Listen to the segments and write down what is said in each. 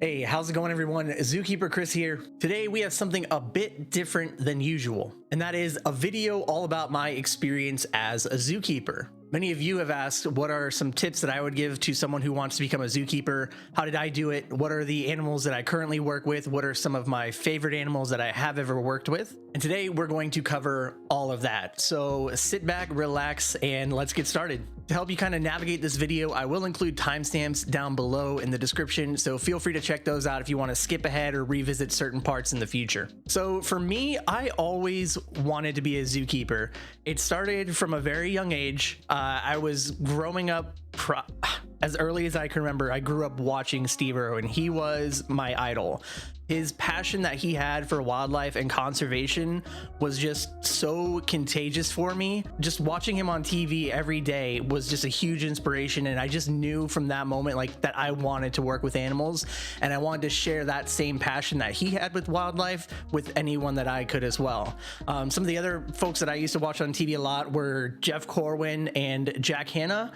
Hey, how's it going, everyone? ZookeeperChris here. Today we have something a bit different than usual, and that is a video all about my experience as a zookeeper. Many of you have asked what are some tips that I would give to someone who wants to become a zookeeper. How did I do it? What are the animals that I currently work with? What are some of my favorite animals that I have ever worked with? And today we're going to cover all of that. So sit back, relax, and let's get started. To help you kind of navigate this video, I will include timestamps down below in the description, so feel free to check those out if you want to skip ahead or revisit certain parts in the future. So for me, I always wanted to be a zookeeper. It started from a very young age. I was growing up as early as I can remember. I grew up watching Steve Irwin. He was my idol. His passion that he had for wildlife and conservation was just so contagious for me. Just watching him on TV every day was just a huge inspiration, and I just knew from that moment that I wanted to work with animals, and I wanted to share that same passion that he had with wildlife with anyone that I could as well. Some of the other folks that I used to watch on TV a lot were Jeff Corwin and Jack Hanna.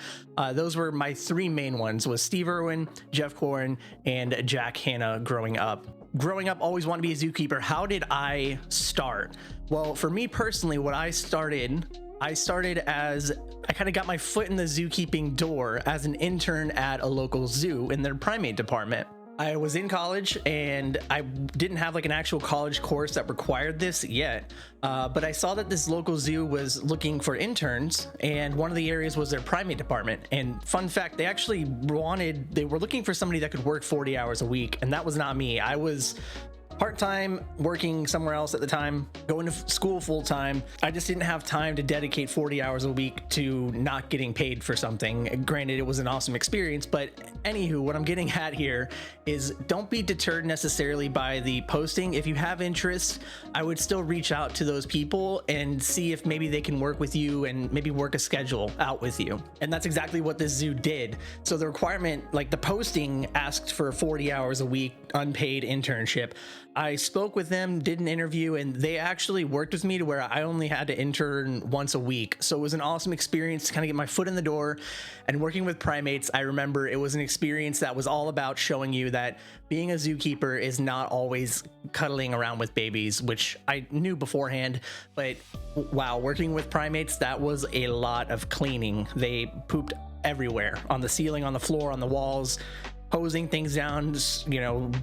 Those were my three main ones, was Steve Irwin, Jeff Corwin, and Jack Hanna growing up. Growing up, always wanted to be a zookeeper. How did I start? Well, for me personally, what I started as I kind of got my foot in the zookeeping door as an intern at a local zoo in their primate department. I was in college and I didn't have an actual college course that required this yet, but I saw that this local zoo was looking for interns, and one of the areas was their primate department. And fun fact, they were looking for somebody that could work 40 hours a week, and that was not me. I was part-time, working somewhere else at the time, going to school full-time. I just didn't have time to dedicate 40 hours a week to not getting paid for something. Granted, it was an awesome experience, but anywho, what I'm getting at here is don't be deterred necessarily by the posting. If you have interest, I would still reach out to those people and see if maybe they can work with you and maybe work a schedule out with you. And that's exactly what this zoo did. So the requirement, the posting asked for 40 hours a week, unpaid internship. I spoke with them, did an interview, and they actually worked with me to where I only had to intern once a week. So it was an awesome experience to kind of get my foot in the door. And working with primates, I remember it was an experience that was all about showing you that being a zookeeper is not always cuddling around with babies, which I knew beforehand. But wow, working with primates, that was a lot of cleaning. They pooped everywhere, on the ceiling, on the floor, on the walls, hosing things down,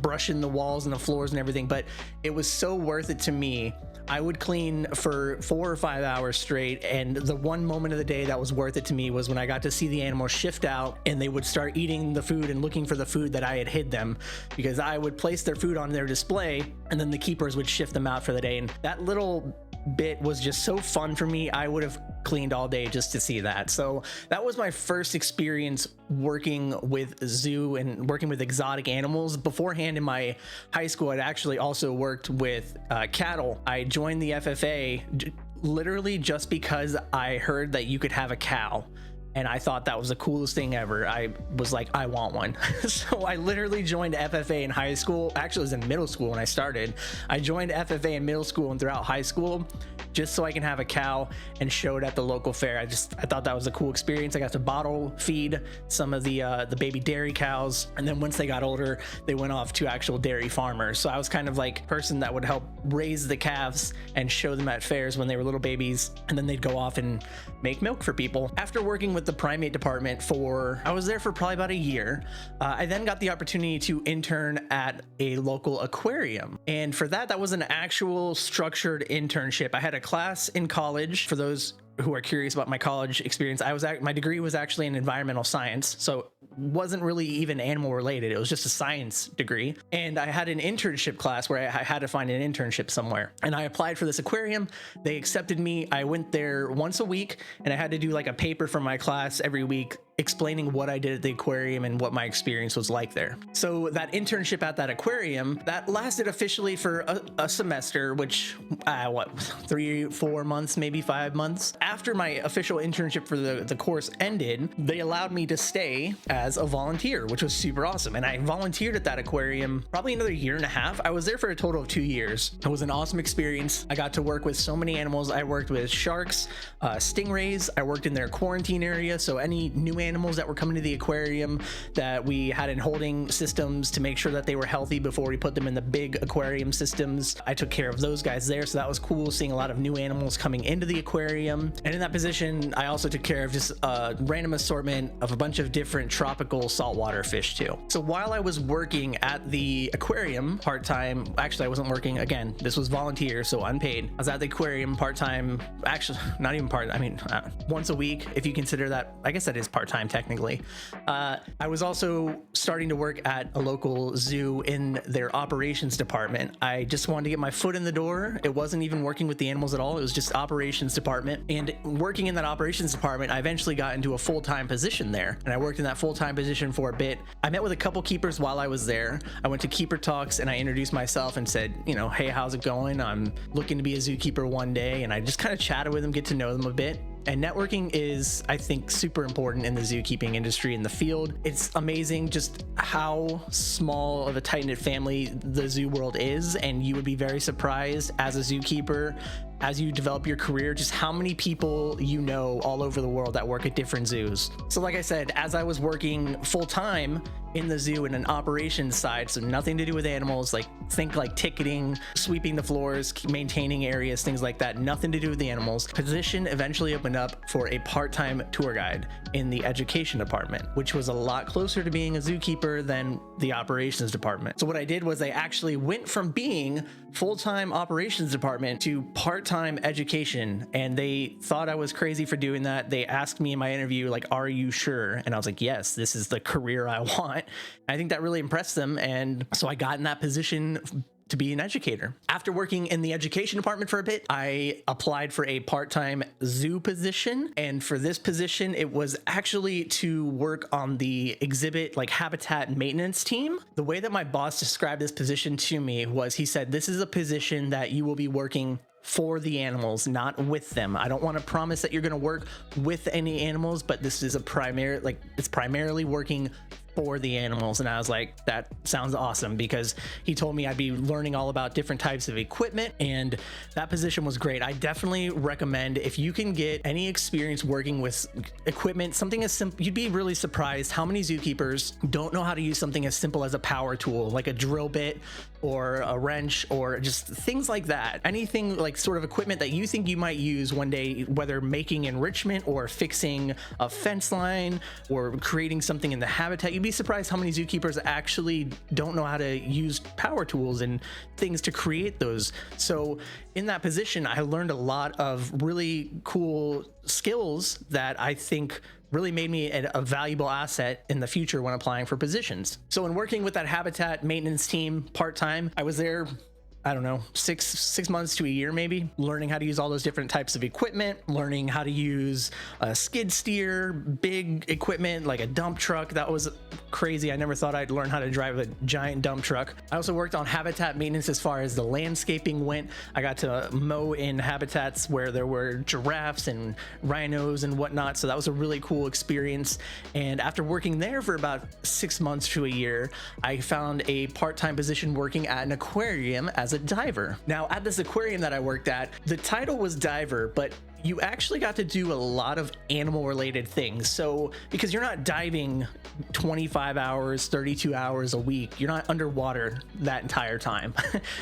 brushing the walls and the floors and everything. But it was so worth it to me. I would clean for 4 or 5 hours straight, and the one moment of the day that was worth it to me was when I got to see the animals shift out and they would start eating the food and looking for the food that I had hid them, because I would place their food on their display and then the keepers would shift them out for the day. And that little bit was just so fun for me. I would have cleaned all day just to see that. So that was my first experience working with zoo and working with exotic animals. Beforehand, in my high school, I'd actually also worked with cattle. I joined the FFA literally just because I heard that you could have a cow, and I thought that was the coolest thing ever. I was like, I want one. So I literally joined FFA in high school. Actually, it was in middle school when I started. I joined FFA in middle school and throughout high school just so I can have a cow and show it at the local fair. I thought that was a cool experience. I got to bottle feed some of the baby dairy cows, and then once they got older, they went off to actual dairy farmers. So I was kind of like person that would help raise the calves and show them at fairs when they were little babies, and then they'd go off and make milk for people. After working with the primate department I was there for probably about a year. I then got the opportunity to intern at a local aquarium, and for that was an actual structured internship. I had a class in college. For those who are curious about my college experience, my degree was actually in environmental science, so wasn't really even animal related. It was just a science degree. And I had an internship class where I had to find an internship somewhere, and I applied for this aquarium. They accepted me. I went there once a week, and I had to do a paper for my class every week explaining what I did at the aquarium and what my experience was like there. So that internship at that aquarium, that lasted officially for a semester, which 3-4 months, maybe 5 months. After my official internship for the course ended, they allowed me to stay as a volunteer, which was super awesome. And I volunteered at that aquarium probably another 1.5 years. I was there for a total of 2 years. It was an awesome experience. I got to work with so many animals. I worked with sharks, stingrays. I worked in their quarantine area, so any new animals that were coming to the aquarium that we had in holding systems to make sure that they were healthy before we put them in the big aquarium systems. I took care of those guys there, so that was cool, seeing a lot of new animals coming into the aquarium. And in that position, I also took care of just a random assortment of a bunch of different tropical saltwater fish too. So while I was working at the aquarium part-time, actually I wasn't working, again, this was volunteer, so unpaid. I was at the aquarium part-time, actually not even part, I mean, once a week, if you consider that. I guess that is part-time technically. I was also starting to work at a local zoo in their operations department. I just wanted to get my foot in the door. It wasn't even working with the animals at all. It was just operations department. And working in that operations department, I eventually got into a full-time position there. And I worked in that full-time position for a bit. I met with a couple keepers while I was there. I went to keeper talks and I introduced myself and said, you know, hey, how's it going? I'm looking to be a zookeeper one day. And I just kind of chatted with them, get to know them a bit. And networking is, I think, super important in the zookeeping industry in the field. It's amazing just how small of a tight-knit family the zoo world is, and you would be very surprised as a zookeeper, as you develop your career, just how many people you know all over the world that work at different zoos. So like I said, as I was working full-time in the zoo in an operations side, so nothing to do with animals, like think like ticketing, sweeping the floors, maintaining areas, things like that, nothing to do with the animals, position eventually opened up for a part-time tour guide in the education department, which was a lot closer to being a zookeeper than the operations department. So what I did was I actually went from being full-time operations department to part-time education, and they thought I was crazy for doing that. They asked me in my interview, like, are you sure? And I was like, yes, this is the career I want. And I think that really impressed them, and so I got in that position to be an educator. After working in the education department for a bit, I applied for a part-time zoo position. And for this position, it was actually to work on the exhibit, like habitat maintenance team. The way that my boss described this position to me was, he said, this is a position that you will be working for the animals, not with them. I don't want to promise that you're going to work with any animals, but this is a primary, like it's primarily working for the animals. And I was like, that sounds awesome, because he told me I'd be learning all about different types of equipment, and that position was great. I definitely recommend, if you can get any experience working with equipment, something as simple, you'd be really surprised how many zookeepers don't know how to use something as simple as a power tool, like a drill bit or a wrench, or just things like that. Anything like sort of equipment that you think you might use one day, whether making enrichment or fixing a fence line or creating something in the habitat. You'd be surprised how many zookeepers actually don't know how to use power tools and things to create those. So in that position, I learned a lot of really cool skills that I think really made me a valuable asset in the future when applying for positions. So in working with that habitat maintenance team part-time, I was there, I don't know, six months to a year maybe, learning how to use all those different types of equipment, learning how to use a skid steer, big equipment like a dump truck. That was crazy. I never thought I'd learn how to drive a giant dump truck. I also worked on habitat maintenance as far as the landscaping went. I got to mow in habitats where there were giraffes and rhinos and whatnot. So that was a really cool experience. And after working there for about 6 months to a year, I found a part-time position working at an aquarium as a diver. Now at this aquarium that I worked at, the title was diver, but you actually got to do a lot of animal related things. So because you're not diving 25 hours, 32 hours a week, you're not underwater that entire time.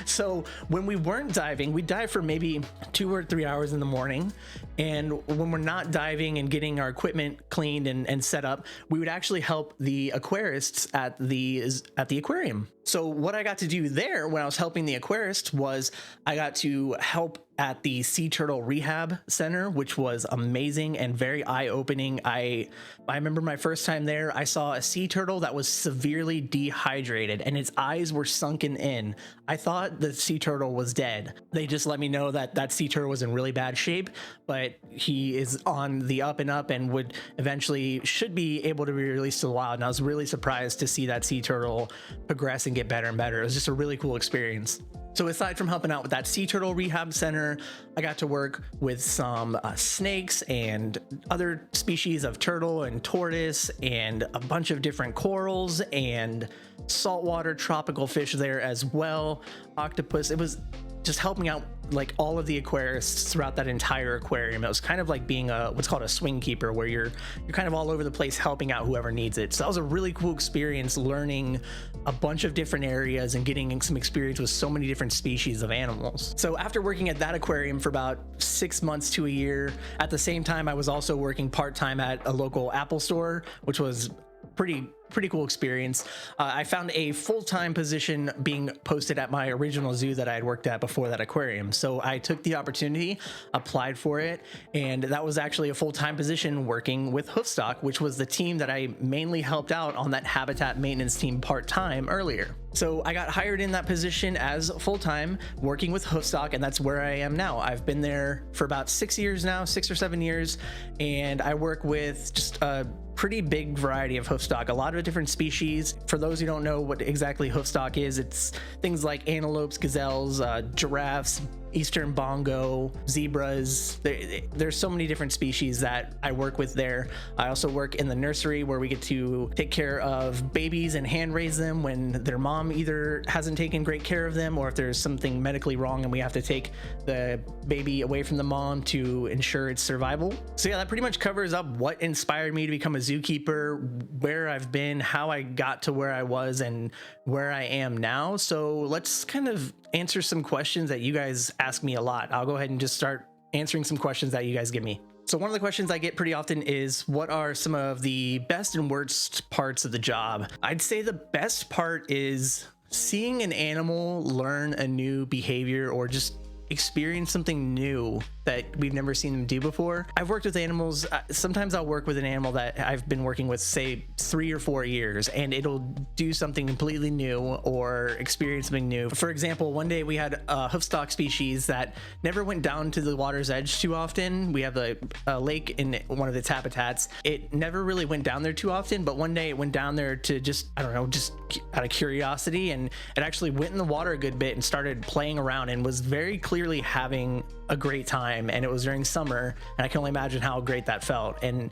So when we weren't diving, we dive for maybe 2 or 3 hours in the morning. And when we're not diving and getting our equipment cleaned and set up, we would actually help the aquarists at the aquarium. So what I got to do there when I was helping the aquarists was I got to help at the sea turtle rehab center, which was amazing and very eye-opening. I remember my first time there, I saw a sea turtle that was severely dehydrated and its eyes were sunken in. I thought the sea turtle was dead. They just let me know that that sea turtle was in really bad shape, but he is on the up and up and would eventually should be able to be released to the wild. And I was really surprised to see that sea turtle progress and get better and better. It was just a really cool experience. So aside from helping out with that sea turtle rehab center, I got to work with some snakes and other species of turtle and tortoise and a bunch of different corals and saltwater tropical fish there as well, octopus. It was just helping out like all of the aquarists throughout that entire aquarium. It was kind of like being a what's called a swing keeper, where you're kind of all over the place helping out whoever needs it. So that was a really cool experience, learning a bunch of different areas and getting some experience with so many different species of animals. So after working at that aquarium for about 6 months to a year, at the same time I was also working part-time at a local Apple store, which was pretty cool experience. I found a full-time position being posted at my original zoo that I had worked at before that aquarium. So I took the opportunity, applied for it, and that was actually a full-time position working with Hoofstock, which was the team that I mainly helped out on that habitat maintenance team part-time earlier. So I got hired in that position as full-time working with Hoofstock, and that's where I am now. I've been there for about 6 years now, 6 or 7 years, and I work with just a pretty big variety of hoofstock, a lot of different species. For those who don't know what exactly hoofstock is, it's things like antelopes, gazelles, giraffes, eastern bongo, zebras. There's so many different species that I work with there. I also work in the nursery, where we get to take care of babies and hand raise them when their mom either hasn't taken great care of them, or if there's something medically wrong and we have to take the baby away from the mom to ensure its survival. So yeah, that pretty much covers up what inspired me to become a zookeeper, where I've been, how I got to where I was, and where I am now. So let's kind of answer some questions that you guys ask me a lot. I'll go ahead and just start answering some questions that you guys give me. So one of the questions I get pretty often is, what are some of the best and worst parts of the job? I'd say the best part is seeing an animal learn a new behavior or just experience something new that we've never seen them do before. I've worked with animals. Sometimes I'll work with an animal that I've been working with, say 3 or 4 years, and it'll do something completely new or experience something new. For example, one day we had a hoofstock species that never went down to the water's edge too often. We have a lake in one of its habitats. It never really went down there too often, but one day it went down there to just, I don't know, just out of curiosity, and it actually went in the water a good bit and started playing around and was very clearly having a great time. And it was during summer, and I can only imagine how great that felt. And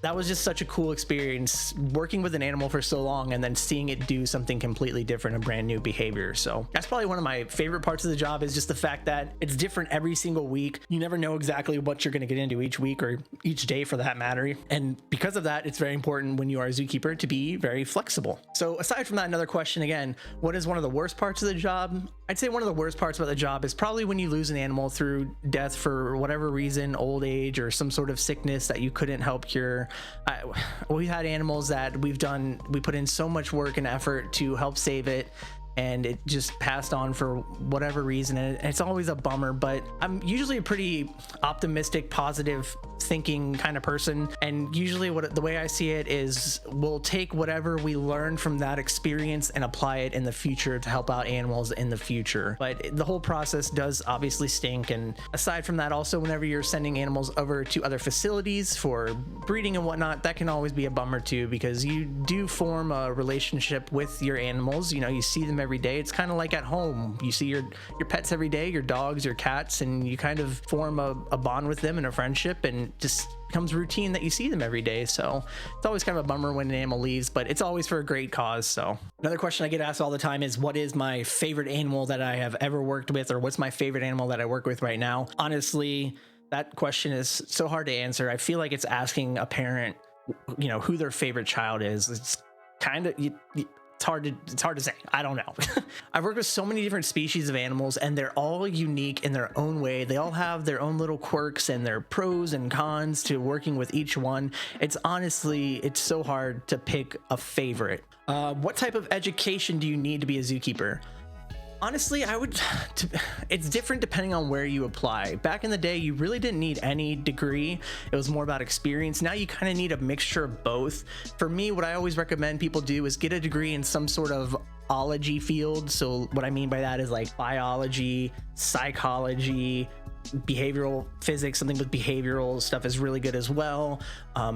that was just such a cool experience, working with an animal for so long and then seeing it do something completely different, a brand new behavior. So that's probably one of my favorite parts of the job, is just the fact that it's different every single week. You never know exactly what you're going to get into each week, or each day for that matter. And because of that, it's very important when you are a zookeeper to be very flexible. So aside from that, another question again, what is one of the worst parts of the job? I'd say one of the worst parts about the job is probably when you lose an animal through death for whatever reason, old age or some sort of sickness that you couldn't help cure. We've had animals that we put in so much work and effort to help save it, and it just passed on for whatever reason, and it's always a bummer. But I'm usually a pretty optimistic, positive thinking kind of person, and usually the way I see it is, we'll take whatever we learn from that experience and apply it in the future to help out animals in the future. But the whole process does obviously stink, and aside from that, also whenever you're sending animals over to other facilities for breeding and whatnot, that can always be a bummer too, because you do form a relationship with your animals. You know, you see them every day. It's kind of like at home. You see your pets every day, your dogs, your cats, and you kind of form a bond with them and a friendship, and just becomes routine that you see them every day. So it's always kind of a bummer when an animal leaves, but it's always for a great cause. So another question I get asked all the time is, what is my favorite animal that I have ever worked with, or what's my favorite animal that I work with right now? Honestly, that question is so hard to answer. I feel like it's asking a parent, you know, who their favorite child is. It's kind of, it's hard to say. I don't know. I've worked with so many different species of animals, and they're all unique in their own way. They all have their own little quirks and their pros and cons to working with each one. It's so hard to pick a favorite. What type of education do you need to be a zookeeper? Honestly, it's different depending on where you apply. Back in the day, you really didn't need any degree. It was more about experience. Now you kind of need a mixture of both. For me, what I always recommend people do is get a degree in some sort of ology field. So what I mean by that is like biology, psychology, behavioral physics. Something with behavioral stuff is really good as well.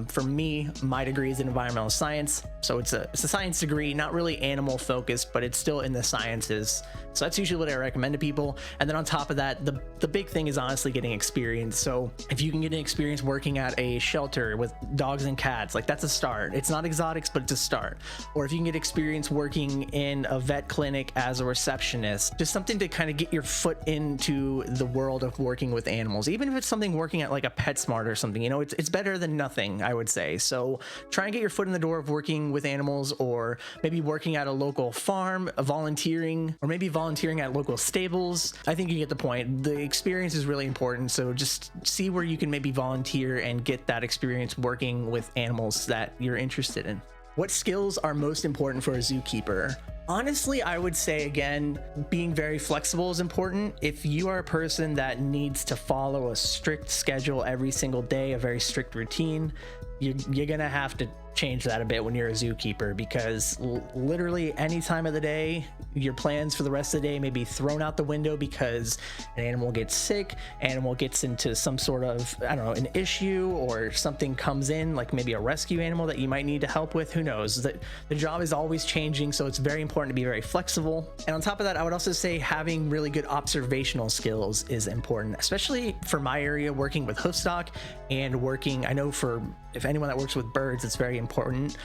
For me, my degree is in environmental science, so it's a science degree, not really animal focused, but it's still in the sciences. So that's usually what I recommend to people. And then on top of that, the big thing is honestly getting experience. So if you can get an experience working at a shelter with dogs and cats, like that's a start. It's not exotics, but it's a start. Or if you can get experience working in a vet clinic as a receptionist, just something to kind of get your foot into the world of working with animals. Even if it's something working at like a PetSmart or something, you know, it's better than nothing, I would say. So try and get your foot in the door of working with animals, or maybe working at a local farm, volunteering, or maybe volunteering at local stables. I think you get the point. The experience is really important. So just see where you can maybe volunteer and get that experience working with animals that you're interested in. What skills are most important for a zookeeper? Honestly, I would say, again, being very flexible is important. If you are a person that needs to follow a strict schedule every single day, a very strict routine, you're gonna have to change that a bit when you're a zookeeper, because literally any time of the day, your plans for the rest of the day may be thrown out the window because an animal gets sick, animal gets into some sort of, I don't know, an issue, or something comes in, like maybe a rescue animal that you might need to help with. Who knows? The job is always changing, so it's very important to be very flexible. And on top of that, I would also say having really good observational skills is important, especially for my area, working with Hoofstock and working, I know for if anyone that works with birds, it's very important.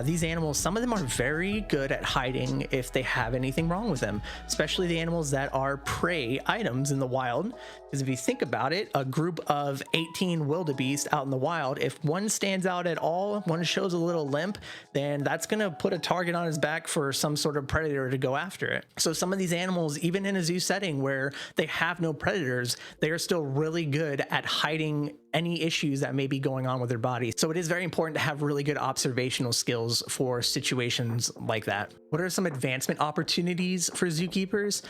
These animals, some of them are very good at hiding if they have anything wrong with them, especially the animals that are prey items in the wild. Because if you think about it, a group of 18 wildebeest out in the wild, if one stands out at all, one shows a little limp, then that's going to put a target on his back for some sort of predator to go after it. So some of these animals, even in a zoo setting where they have no predators, they are still really good at hiding any issues that may be going on with their body. So it is very important to have really good observational skills for situations like that. What are some advancement opportunities for zookeepers?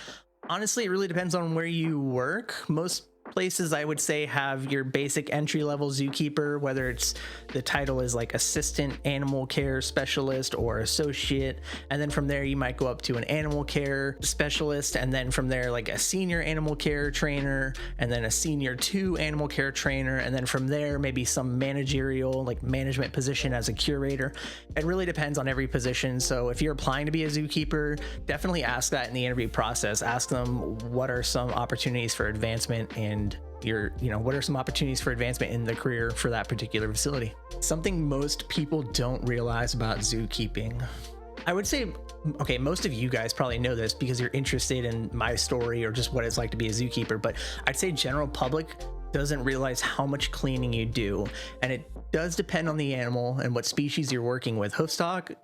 Honestly, it really depends on where you work. Most places, I would say, have your basic entry-level zookeeper, whether it's the title is like assistant animal care specialist or associate, and then from there you might go up to an animal care specialist, and then from there like a senior animal care trainer, and then a senior 2 animal care trainer, and then from there maybe some managerial, like management position as a curator. It really depends on every position. So if you're applying to be a zookeeper, definitely ask that in the interview process. Ask them what are some opportunities for advancement, and what are some opportunities for advancement in the career for that particular facility. Something most people don't realize about zookeeping. I would say, okay, most of you guys probably know this because you're interested in my story or just what it's like to be a zookeeper, but I'd say general public doesn't realize how much cleaning you do. And it does depend on the animal and what species you're working with. Hoofstock,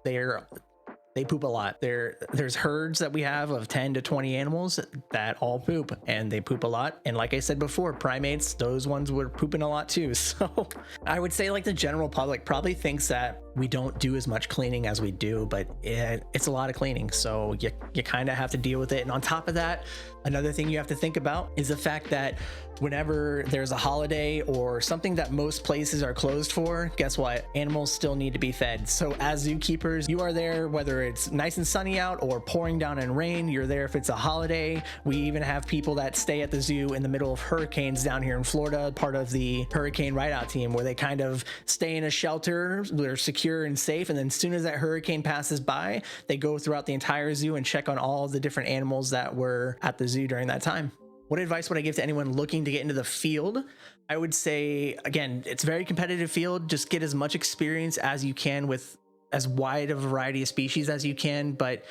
they poop a lot. There's herds that we have of 10 to 20 animals that all poop, and they poop a lot. And like I said before, primates, those ones were pooping a lot too. So I would say like the general public probably thinks that we don't do as much cleaning as we do, but it's a lot of cleaning. So you kind of have to deal with it. And on top of that, another thing you have to think about is the fact that whenever there's a holiday or something that most places are closed for, guess what? Animals still need to be fed. So as zookeepers, you are there whether it's nice and sunny out or pouring down in rain. You're there if it's a holiday. We even have people that stay at the zoo in the middle of hurricanes down here in Florida, part of the hurricane ride-out team, where they kind of stay in a shelter. They're secure and safe, and then as soon as that hurricane passes by, they go throughout the entire zoo and check on all the different animals that were at the zoo during that time. What advice would I give to anyone looking to get into the field? I would say, again, it's a very competitive field. Just get as much experience as you can with as wide a variety of species as you can. But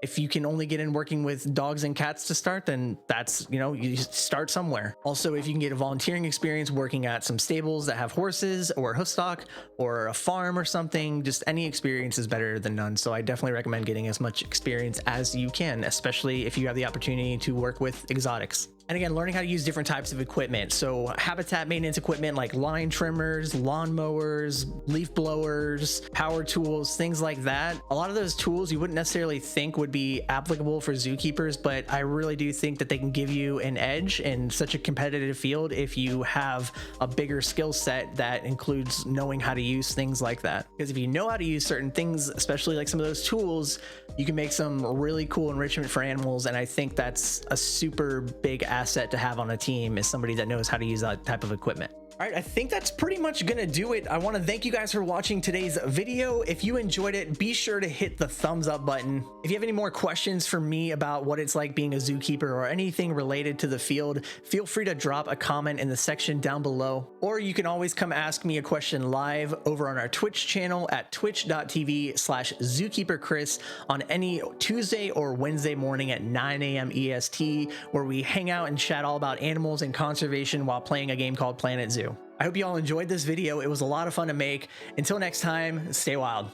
if you can only get in working with dogs and cats to start, then that's, you start somewhere. Also, if you can get a volunteering experience working at some stables that have horses or Hoofstock or a farm or something, just any experience is better than none. So I definitely recommend getting as much experience as you can, especially if you have the opportunity to work with exotics. And again, learning how to use different types of equipment. So habitat maintenance equipment like line trimmers, lawn mowers, leaf blowers, power tools, things like that. A lot of those tools you wouldn't necessarily think would be applicable for zookeepers, but I really do think that they can give you an edge in such a competitive field if you have a bigger skill set that includes knowing how to use things like that. Because if you know how to use certain things, especially like some of those tools, you can make some really cool enrichment for animals. And I think that's a super big asset to have on a team, is somebody that knows how to use that type of equipment. All right, I think that's pretty much gonna do it. I want to thank you guys for watching today's video. If you enjoyed it, be sure to hit the thumbs up button. If you have any more questions for me about what it's like being a zookeeper or anything related to the field, feel free to drop a comment in the section down below. Or you can always come ask me a question live over on our Twitch channel at twitch.tv/ZookeeperChris on any Tuesday or Wednesday morning at 9 AM EST, where we hang out and chat all about animals and conservation while playing a game called Planet Zoo. I hope you all enjoyed this video. It was a lot of fun to make. Until next time, stay wild.